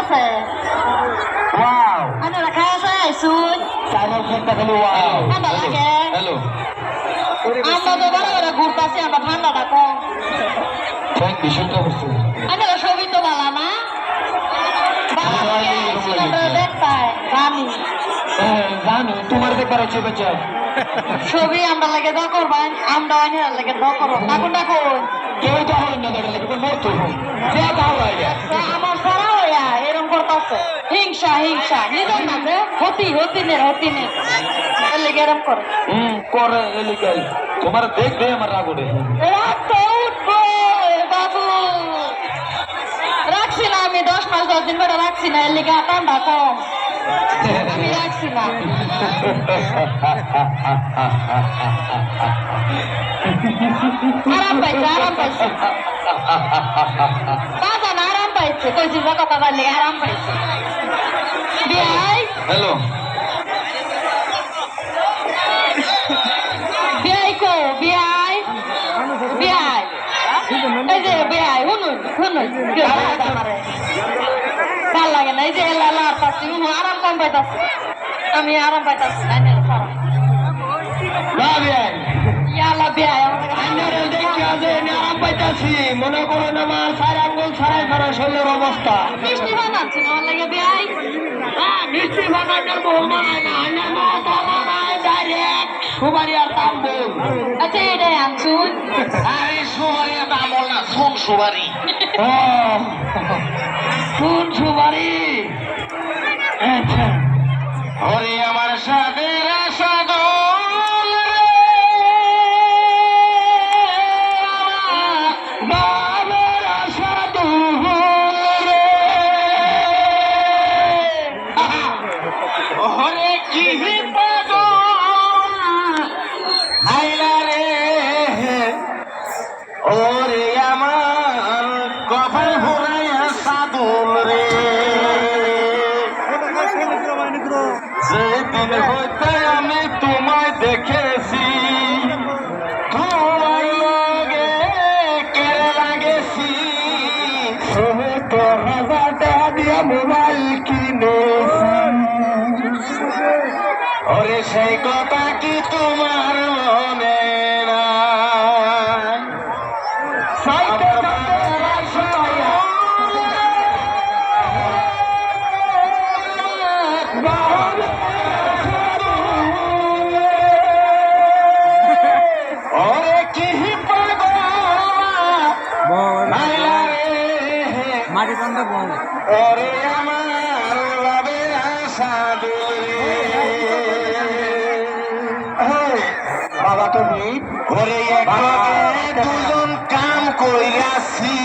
আছে ওয়াও আনে রাখা আছে সুন সাইনাল ফেলটা খালি ওয়াও ঠান্ডা লাগে হ্যালো আমরা তো বড় বড় ঘুরতাছি আমরা ঠান্ডাটা কম ফ্যান বিষয়টা করছে আনে ছবি তো ভালো না ভালো লাগে সিনেমা দেখতাই রানী জানো তোমার দেখবার হচ্ছে বেচা ছবি আমরা লাগে দাও করবেন আমরা আনে লাগে দাও করব ডাকুন ডাকুন কেউ তো হলেন না দেখলে কোনো মতো যে দাও লাগে আমার সারা হইয়া এরকম করতেছে হিংসা হিংসা নিজের মাঝে হতি নে লেগে এরকম করে করে এলিকাই তোমার দেখবে আমার রাগ ওঠে রাগ তো উঠবো বাবু রাখছি না আমি 10 মাস 10 দিন করে রাখছি না এর লেগে ঠান্ডা কম আমি রাখছি না আরাম পাইছে বাজান আরাম পাইছে কইছি যে কথা বললে আরাম পাইছে বিয়াই হ্যালো বিয়াই কো বিয়াই বিয়াই এই যে বিয়াই শুনুন ভাল লাগে না এই যে লালার পাচ্ছি আরাম কম পাইতাছি আমি আরাম পাইতাছি ইয়ালা বিয়াই আরাম পাইতাছি মনে করেন আমার 4 আঙ্গুল ছাড়াই ছাড়া শরীরের অবস্থা মিষ্টি বানাচ্ছি না লাগে বিয়াই মিষ্টি বানানোর বউ বানায় না ডাইরেক্ট সুবারি আর তাম্বুল আচ্ছা এটাই আনছুন আরে সুবারি আর তাম্বুল না সুন সুবারি সুন সুবারি আচ্ছা ওরে আমার সাথে ওরে আমার কপাল ভরাইয়া সাদুল রে যেদিন হইতে আমি তোমায় দেখেছি তোমার লগে কেড়ে লাগেছি 70,000 টাকা দিয়া মোবাইল কিনেছি ওরে সেই কথা কি তোমার মনে ওরে আমার বাবের আশা বাবা তুমি ওরে দুজন কাম কইরাছি